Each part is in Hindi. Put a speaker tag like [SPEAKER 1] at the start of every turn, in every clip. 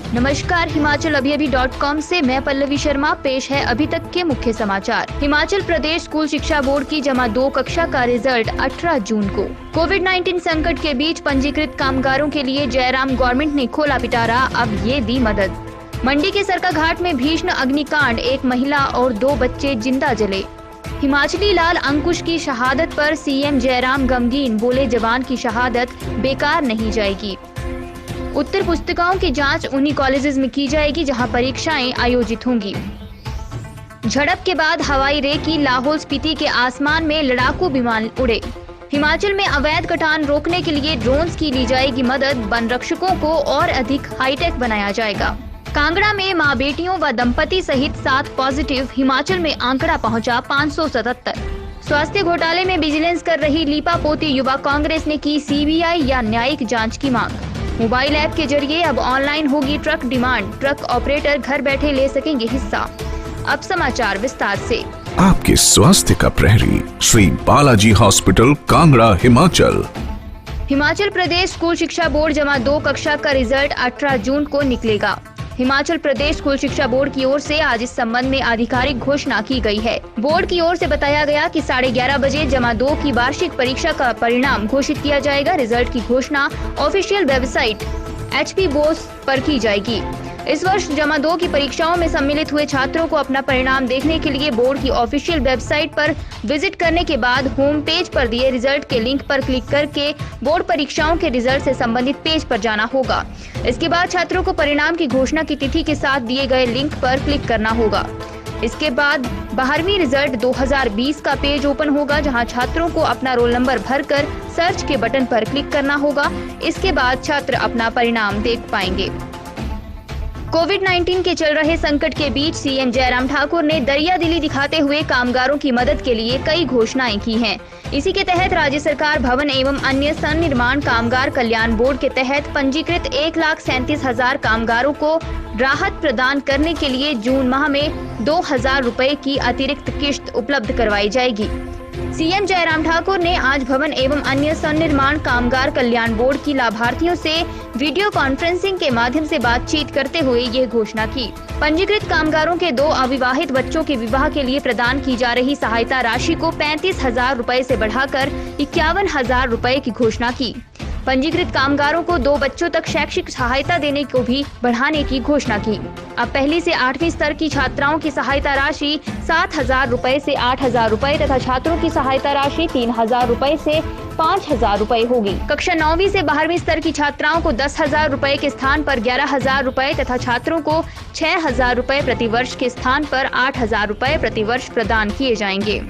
[SPEAKER 1] नमस्कार, हिमाचल अभी.com से मैं पल्लवी शर्मा। पेश है अभी तक के मुख्य समाचार। हिमाचल प्रदेश स्कूल शिक्षा बोर्ड की जमा 2 कक्षा का रिजल्ट 18 जून को। कोविड-19 संकट के बीच पंजीकृत कामगारों के लिए जयराम गवर्नमेंट ने खोला पिटारा, अब ये दी मदद। मंडी के सरकाघाट में भीषण अग्निकांड, 1 महिला और 2 बच्चे जिंदा जले। हिमाचली लाल अंकुश की शहादत पर सीएम जयराम गमगीन, बोले जवान की शहादत बेकार नहीं जाएगी। उत्तर पुस्तिकाओं की जांच उन्हीं कॉलेजेस में की जाएगी जहां परीक्षाएं आयोजित होंगी। झड़प के बाद हवाई रेकी, लाहौल स्पीति के आसमान में लड़ाकू विमान उड़े। हिमाचल में अवैध कटान रोकने के लिए ड्रोन्स की ली जाएगी मदद, वन रक्षकों को और अधिक हाईटेक बनाया जाएगा। कांगड़ा में मां बेटियों व दंपति सहित 7 पॉजिटिव, हिमाचल में आंकड़ा पहुंचा 577। स्वास्थ्य घोटाले में विजिलेंस कर रही लीपापोती युवा कांग्रेस ने की सीबीआई या न्यायिक जांच की मांग। मोबाइल ऐप के जरिए अब ऑनलाइन होगी ट्रक डिमांड, ट्रक ऑपरेटर घर बैठे ले सकेंगे हिस्सा। अब समाचार विस्तार से।
[SPEAKER 2] आपके स्वास्थ्य का प्रहरी, श्री बालाजी हॉस्पिटल, कांगड़ा, हिमाचल।
[SPEAKER 1] हिमाचल प्रदेश स्कूल शिक्षा बोर्ड जमा 2 कक्षा का रिजल्ट 18 जून को निकलेगा। हिमाचल प्रदेश स्कूल शिक्षा बोर्ड की ओर से आज इस संबंध में आधिकारिक घोषणा की गई है। बोर्ड की ओर से बताया गया कि 11:30 बजे जमा 2 की वार्षिक परीक्षा का परिणाम घोषित किया जाएगा। रिजल्ट की घोषणा ऑफिशियल वेबसाइट HP बोस पर की जाएगी। इस वर्ष जमा 2 की परीक्षाओं में सम्मिलित हुए छात्रों को अपना परिणाम देखने के लिए बोर्ड की ऑफिशियल वेबसाइट पर विजिट करने के बाद होम पेज पर दिए रिजल्ट के लिंक पर क्लिक करके बोर्ड परीक्षाओं के रिजल्ट से संबंधित पेज पर जाना होगा। इसके बाद छात्रों को परिणाम की घोषणा की तिथि के साथ दिए गए लिंक पर क्लिक करना होगा। इसके बाद 12वीं रिजल्ट 2020 का पेज ओपन होगा, जहां छात्रों को अपना रोल नंबर भरकर सर्च के बटन पर क्लिक करना होगा। इसके बाद छात्र अपना परिणाम देख पाएंगे। कोविड-19 के चल रहे संकट के बीच सीएम जयराम ठाकुर ने दरियादिली दिखाते हुए कामगारों की मदद के लिए कई घोषणाएं की हैं। इसी के तहत राज्य सरकार भवन एवं अन्य सन्निर्माण कामगार कल्याण बोर्ड के तहत पंजीकृत 1,37,000 कामगारों को राहत प्रदान करने के लिए जून माह में 2,000 रुपए की अतिरिक्त किश्त उपलब्ध करवाई जाएगी। सीएम जयराम ठाकुर ने आज भवन एवं अन्य सन्निर्माण कामगार कल्याण बोर्ड की लाभार्थियों से वीडियो कॉन्फ्रेंसिंग के माध्यम से बातचीत करते हुए ये घोषणा की। पंजीकृत कामगारों के 2 अविवाहित बच्चों के विवाह के लिए प्रदान की जा रही सहायता राशि को 35,000 रुपए से बढ़ाकर 51,000 रुपए की घोषणा की। पंजीकृत कामगारों को 2 बच्चों तक शैक्षिक सहायता देने को भी बढ़ाने की घोषणा की। अब पहली से 8वीं स्तर की छात्राओं की सहायता राशि 7,000 रुपए से 8,000 रुपए तथा छात्रों की सहायता राशि 3,000 रुपए से 5,000 रुपए होगी। कक्षा 9वीं से 12वीं स्तर की छात्राओं को 10,000 रुपए के स्थान पर 11,000 रुपए तथा छात्रों को 6,000 रुपए प्रतिवर्ष के स्थान पर 8,000 रुपए प्रतिवर्ष प्रदान किए जाएंगे।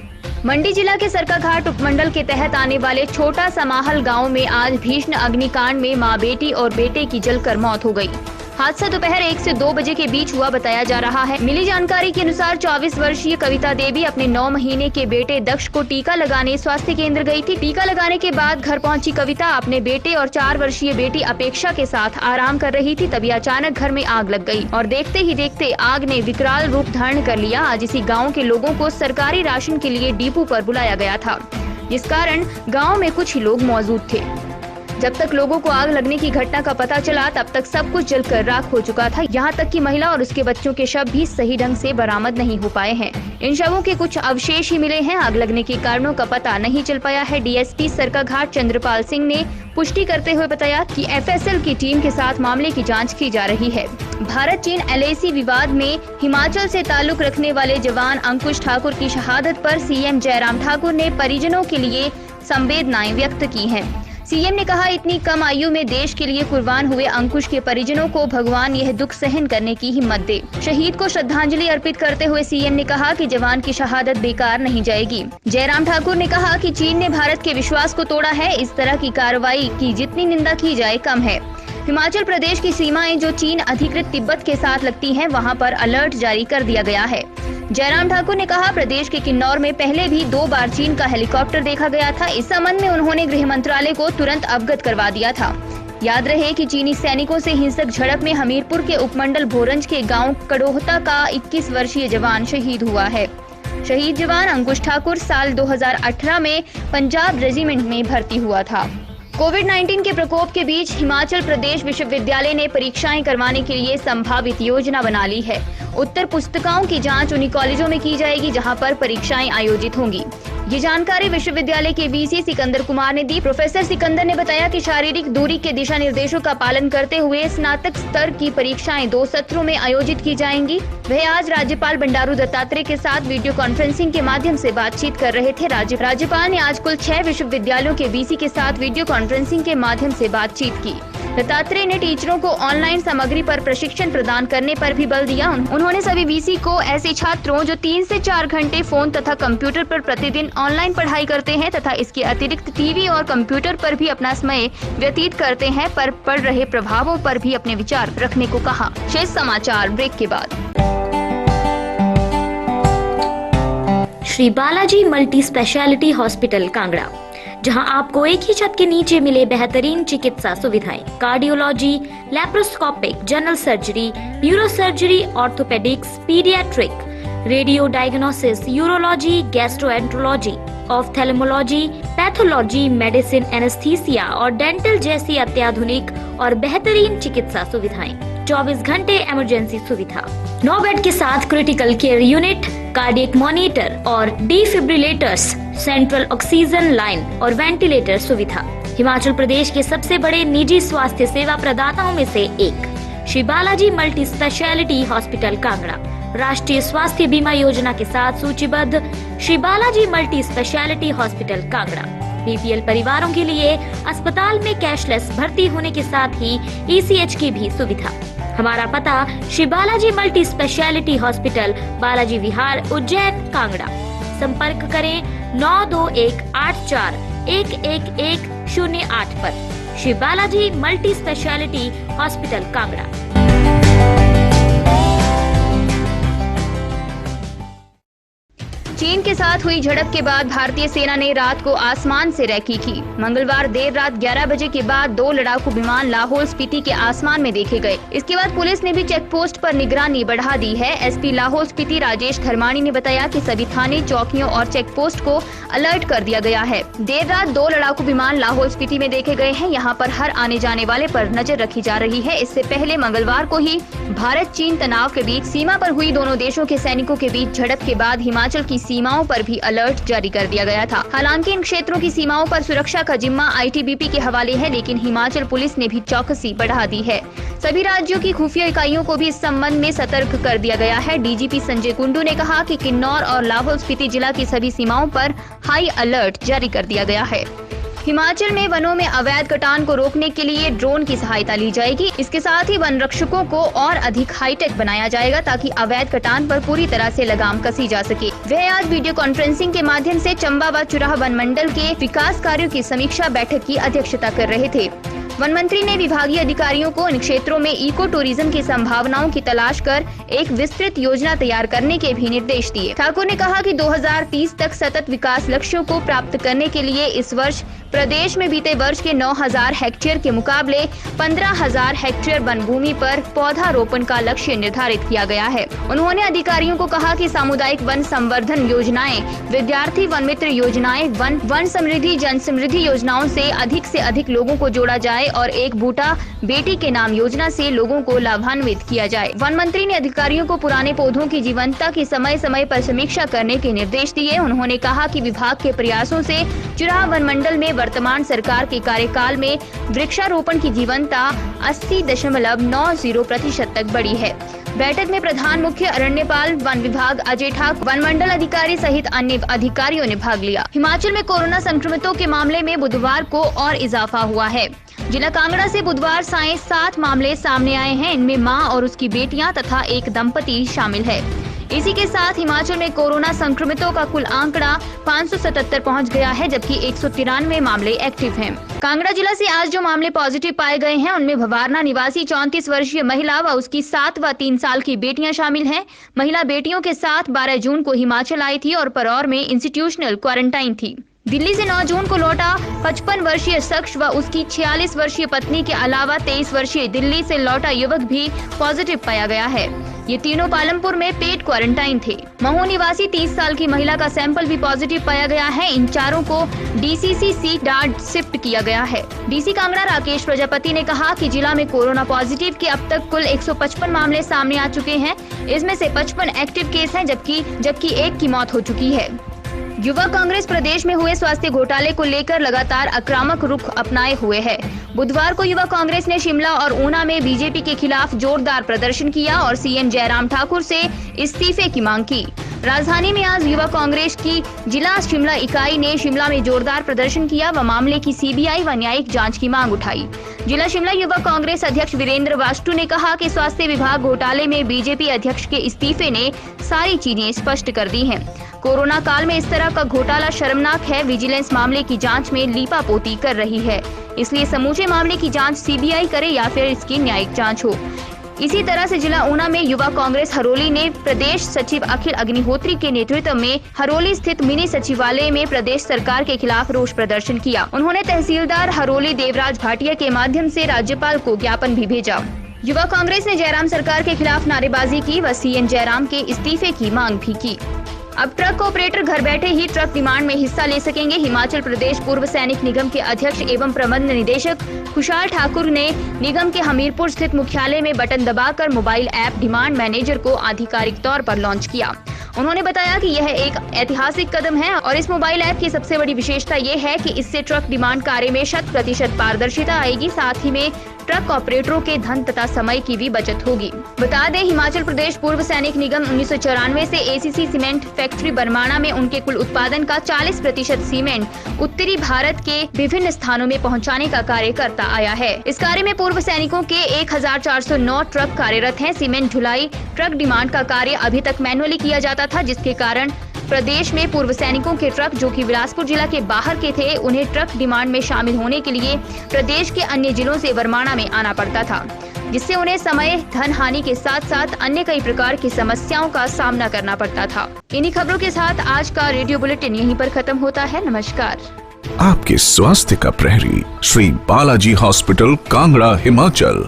[SPEAKER 1] मंडी जिला के सरकाघाट उपमंडल के तहत आने वाले छोटा समाहल गांव में आज भीषण अग्निकांड में मां, बेटी और बेटे की जलकर मौत हो गई। हादसा दोपहर 1 से 2 बजे के बीच हुआ बताया जा रहा है। मिली जानकारी के अनुसार 24 वर्षीय कविता देवी अपने 9 महीने के बेटे दक्ष को टीका लगाने स्वास्थ्य केंद्र गई थी। टीका लगाने के बाद घर पहुंची कविता अपने बेटे और 4 वर्षीय बेटी अपेक्षा के साथ आराम कर रही थी, तभी अचानक घर में आग लग गई और देखते ही देखते आग ने विकराल रूप धारण कर लिया। आज इसी गाँव के लोगों को सरकारी राशन के लिए डिपो पर बुलाया गया था, जिस कारण गाँव में कुछ ही लोग मौजूद थे। जब तक लोगों को आग लगने की घटना का पता चला तब तक सब कुछ जलकर राख हो चुका था। यहाँ तक कि महिला और उसके बच्चों के शव भी सही ढंग से बरामद नहीं हो पाए हैं। इन शवों के कुछ अवशेष ही मिले हैं। आग लगने के कारणों का पता नहीं चल पाया है। डीएसपी सरकाघाट चंद्रपाल सिंह ने पुष्टि करते हुए बताया कि FSL की टीम के साथ मामले की जाँच की जा रही है। भारत चीन LAC विवाद में हिमाचल से ताल्लुक रखने वाले जवान अंकुश ठाकुर की शहादत पर सीएम जयराम ठाकुर ने परिजनों के लिए संवेदनाएं व्यक्त की हैं। सीएम ने कहा, इतनी कम आयु में देश के लिए कुर्बान हुए अंकुश के परिजनों को भगवान यह दुख सहन करने की हिम्मत दे। शहीद को श्रद्धांजलि अर्पित करते हुए सीएम ने कहा कि जवान की शहादत बेकार नहीं जाएगी। जयराम ठाकुर ने कहा कि चीन ने भारत के विश्वास को तोड़ा है। इस तरह की कार्रवाई की जितनी निंदा की जाए कम है। हिमाचल प्रदेश की सीमाएं जो चीन अधिकृत तिब्बत के साथ लगती हैं, वहां पर अलर्ट जारी कर दिया गया है। जयराम ठाकुर ने कहा, प्रदेश के किन्नौर में पहले भी 2 बार चीन का हेलीकॉप्टर देखा गया था। इस संबंध में उन्होंने गृह मंत्रालय को तुरंत अवगत करवा दिया था। याद रहे कि चीनी सैनिकों से हिंसक झड़प में हमीरपुर के उपमंडल भोरंज के गांव कड़ोहता का 21 वर्षीय जवान शहीद हुआ है। शहीद जवान अंकुश ठाकुर साल 2018 में पंजाब रेजिमेंट में भर्ती हुआ था। कोविड-19 के प्रकोप के बीच हिमाचल प्रदेश विश्वविद्यालय ने परीक्षाएं करवाने के लिए संभावित योजना बना ली है। उत्तर पुस्तिकाओं की जांच उन्हीं कॉलेजों में की जाएगी जहां पर परीक्षाएं आयोजित होंगी। ये जानकारी विश्वविद्यालय के वीसी सिकंदर कुमार ने दी। प्रोफेसर सिकंदर ने बताया कि शारीरिक दूरी के दिशा निर्देशों का पालन करते हुए स्नातक स्तर की परीक्षाएं 2 सत्रों में आयोजित की जाएंगी। वह आज राज्यपाल बंडारू दत्तात्रेय के साथ वीडियो कॉन्फ्रेंसिंग के माध्यम से बातचीत कर रहे थे। राज्यपाल ने आज कुल 6 विश्वविद्यालयों के वीसी के साथ वीडियो कॉन्फ्रेंसिंग के माध्यम से बातचीत की। दत्तात्रेय ने टीचरों को ऑनलाइन सामग्री पर प्रशिक्षण प्रदान करने पर भी बल दिया। उन्होंने सभी वीसी को ऐसे छात्रों जो 3 से 4 घंटे फोन तथा कंप्यूटर पर प्रतिदिन ऑनलाइन पढ़ाई करते हैं तथा इसके अतिरिक्त टीवी और कंप्यूटर पर भी अपना समय व्यतीत करते हैं पर पड़ रहे प्रभावों पर भी अपने विचार रखने को कहा। शेष समाचार ब्रेक के बाद।
[SPEAKER 3] Shri Balaji multi speciality hospital Kangra, जहां आपको एक ही छत के नीचे मिले बेहतरीन चिकित्सा सुविधाएं, cardiology, laparoscopic, general surgery, neuro surgery, orthopaedics, paediatric, radio diagnosis, urology, gastroenterology, ophthalmology, pathology, medicine, anaesthesia और डेंटल जैसी अत्याधुनिक और बेहतरीन चिकित्सा सुविधाएं, 24 घंटे इमरजेंसी सुविधा, 9 बेड के साथ critical care unit, cardiac monitor और डिफिब्रिलेटर्स, सेंट्रल ऑक्सीजन लाइन और वेंटिलेटर सुविधा। हिमाचल प्रदेश के सबसे बड़े निजी स्वास्थ्य सेवा प्रदाताओं में से एक Shri Balaji multi speciality hospital Kangra राष्ट्रीय स्वास्थ्य बीमा योजना के साथ सूचीबद्ध Shri Balaji multi speciality hospital Kangra BPL परिवारों के लिए अस्पताल में कैशलेस भर्ती होने के साथ ही ईसीएच की भी सुविधा। हमारा पता Shri Balaji multi speciality hospital, Balaji Vihar, Ujjain, Kangra. संपर्क करें 9218411108 पर। Shri Balaji multi speciality hospital Kangra.
[SPEAKER 1] चीन के साथ हुई झड़प के बाद भारतीय सेना ने रात को आसमान से रैकी की। मंगलवार देर रात 11 बजे के बाद 2 लड़ाकू विमान लाहौल स्पीति के आसमान में देखे गए। इसके बाद पुलिस ने भी चेक पोस्ट पर निगरानी बढ़ा दी है। एसपी लाहौल स्पीति राजेश धर्माणी ने बताया कि सभी थाने, चौकियों और चेक पोस्ट को अलर्ट कर दिया गया है। देर रात 2 लड़ाकू विमान लाहौल स्पीति में देखे गए हैं। यहाँ पर हर आने जाने वाले पर नजर रखी जा रही है। इससे पहले मंगलवार को ही भारत चीन तनाव के बीच सीमा पर हुई दोनों देशों के सैनिकों के बीच झड़प के बाद हिमाचल की सीमाओं पर भी अलर्ट जारी कर दिया गया था। हालांकि इन क्षेत्रों की सीमाओं पर सुरक्षा का जिम्मा आईटीबीपी के हवाले है, लेकिन हिमाचल पुलिस ने भी चौकसी बढ़ा दी है। सभी राज्यों की खुफिया इकाइयों को भी इस संबंध में सतर्क कर दिया गया है। डीजीपी संजय कुंडू ने कहा कि किन्नौर और लाहौल स्पीति जिला की सभी सीमाओं पर हाई अलर्ट जारी कर दिया गया है। हिमाचल में वनों में अवैध कटान को रोकने के लिए ड्रोन की सहायता ली जाएगी। इसके साथ ही वन रक्षकों को और अधिक हाईटेक बनाया जाएगा ताकि अवैध कटान पर पूरी तरह से लगाम कसी जा सके। वह आज वीडियो कॉन्फ्रेंसिंग के माध्यम से चंबा व चुराह वन मंडल के विकास कार्यों की समीक्षा बैठक की अध्यक्षता कर रहे थे। वन मंत्री ने विभागीय अधिकारियों को इन क्षेत्रों में इको टूरिज्म की संभावनाओं की तलाश कर एक विस्तृत योजना तैयार करने के भी निर्देश दिए। ठाकुर ने कहा कि 2030 तक सतत विकास लक्ष्यों को प्राप्त करने के लिए इस वर्ष प्रदेश में बीते वर्ष के 9,000 हेक्टेयर के मुकाबले 15,000 हेक्टेयर वन भूमि पर पौधारोपण का लक्ष्य निर्धारित किया गया है। उन्होंने अधिकारियों को कहा कि सामुदायिक वन संवर्धन योजनाएं, विद्यार्थी वन मित्र योजनाएं, वन समृद्धि, जन समृद्धि योजनाओं से अधिक लोगों को जोड़ा जाए और एक बूटा बेटी के नाम योजना से लोगों को लाभान्वित किया जाए। वन मंत्री ने अधिकारियों को पुराने पौधों की जीवंतता की समय समय पर समीक्षा करने के निर्देश दिए। उन्होंने कहा कि विभाग के प्रयासों से चुराह वन मंडल में वर्तमान सरकार के कार्यकाल में वृक्षारोपण की जीवंतता 80.90% तक बढ़ी है। बैठक में प्रधान मुख्य अरण्यपाल वन विभाग अजय ठाकुर, वन मंडल अधिकारी सहित अन्य अधिकारियों ने भाग लिया। हिमाचल में कोरोना संक्रमितों के मामले में बुधवार को और इजाफा हुआ है। जिला कांगड़ा से बुधवार सायं 7 मामले सामने आए हैं। इनमें मां और उसकी बेटियां तथा एक दंपति शामिल है। इसी के साथ हिमाचल में कोरोना संक्रमितों का कुल आंकड़ा 577 पहुंच गया है, जबकि 193 मामले एक्टिव हैं। कांगड़ा जिला से आज जो मामले पॉजिटिव पाए गए हैं उनमें भवारना निवासी 34 वर्षीय महिला व उसकी 7 व 3 साल की बेटियां शामिल हैं। महिला बेटियों के साथ 12 जून को हिमाचल आई थी और परौर में इंस्टीट्यूशनल क्वारंटाइन थी। दिल्ली से 9 जून को लौटा 55 वर्षीय शख्स व उसकी 46 वर्षीय पत्नी के अलावा 23 वर्षीय दिल्ली से लौटा युवक भी पॉजिटिव पाया गया है। ये तीनों पालमपुर में पेड क्वारंटाइन थे। महू निवासी 30 साल की महिला का सैंपल भी पॉजिटिव पाया गया है। इन चारों को DCC डार्ट शिफ्ट किया गया है। DC कांगड़ा राकेश प्रजापति ने कहा कि जिला में कोरोना पॉजिटिव के अब तक कुल 155 मामले सामने आ चुके हैं। इसमें से 55 एक्टिव केस हैं, जबकि एक की मौत हो चुकी है। युवा कांग्रेस प्रदेश में हुए स्वास्थ्य घोटाले को लेकर लगातार आक्रामक रुख अपनाए हुए है। बुधवार को युवा कांग्रेस ने शिमला और ऊना में बीजेपी के खिलाफ जोरदार प्रदर्शन किया और CM जयराम ठाकुर से इस्तीफे की मांग की। राजधानी में आज युवा कांग्रेस की जिला शिमला इकाई ने शिमला में जोरदार प्रदर्शन किया व मामले की CBI व न्यायिक जांच की मांग उठाई। जिला शिमला युवा कांग्रेस अध्यक्ष वीरेंद्र वाष्टू ने कहा कि स्वास्थ्य विभाग घोटाले में बीजेपी अध्यक्ष के इस्तीफे ने सारी चीजें स्पष्ट कर दी हैं। कोरोना काल में इस तरह का घोटाला शर्मनाक है। विजिलेंस मामले की जांच में लीपापोती कर रही है, इसलिए समूचे मामले की जांच CBI करे या फिर इसकी न्यायिक जांच हो। इसी तरह से जिला ऊना में युवा कांग्रेस हरोली ने प्रदेश सचिव अखिल अग्निहोत्री के नेतृत्व में हरोली स्थित मिनी सचिवालय में प्रदेश सरकार के खिलाफ रोष प्रदर्शन किया। उन्होंने तहसीलदार हरोली देवराज भाटिया के माध्यम से राज्यपाल को ज्ञापन भी भेजा। युवा कांग्रेस ने जयराम सरकार के खिलाफ नारेबाजी की व CM जयराम के इस्तीफे की मांग भी की। अब ट्रक ऑपरेटर घर बैठे ही ट्रक डिमांड में हिस्सा ले सकेंगे। हिमाचल प्रदेश पूर्व सैनिक निगम के अध्यक्ष एवं प्रबंध निदेशक खुशहाल ठाकुर ने निगम के हमीरपुर स्थित मुख्यालय में बटन दबाकर मोबाइल ऐप डिमांड मैनेजर को आधिकारिक तौर पर लॉन्च किया। उन्होंने बताया कि यह एक ऐतिहासिक कदम है और इस मोबाइल ऐप की सबसे बड़ी विशेषता ये है कि इससे ट्रक डिमांड कार्य में 100% पारदर्शिता आएगी। साथ ही में ट्रक ऑपरेटरों के धन तथा समय की भी बचत होगी। बता दें, हिमाचल प्रदेश पूर्व सैनिक निगम 1994 से ACC सीमेंट फैक्ट्री बरमाणा में उनके कुल उत्पादन का 40% सीमेंट उत्तरी भारत के विभिन्न स्थानों में पहुंचाने का कार्य करता आया है। इस कार्य में पूर्व सैनिकों के 1409 ट्रक कार्यरत हैं। सीमेंट ढुलाई ट्रक डिमांड का कार्य अभी तक मैनुअली किया जाता था, जिसके कारण प्रदेश में पूर्व सैनिकों के ट्रक जो कि बिलासपुर जिला के बाहर के थे, उन्हें ट्रक डिमांड में शामिल होने के लिए प्रदेश के अन्य जिलों से बरमाणा में आना पड़ता था, जिससे उन्हें समय, धन हानि के साथ साथ अन्य कई प्रकार की समस्याओं का सामना करना पड़ता था। इन्हीं खबरों के साथ आज का रेडियो बुलेटिन यहीं पर खत्म होता है। नमस्कार।
[SPEAKER 2] आपके स्वास्थ्य का प्रहरी श्री बालाजी हॉस्पिटल कांगड़ा हिमाचल।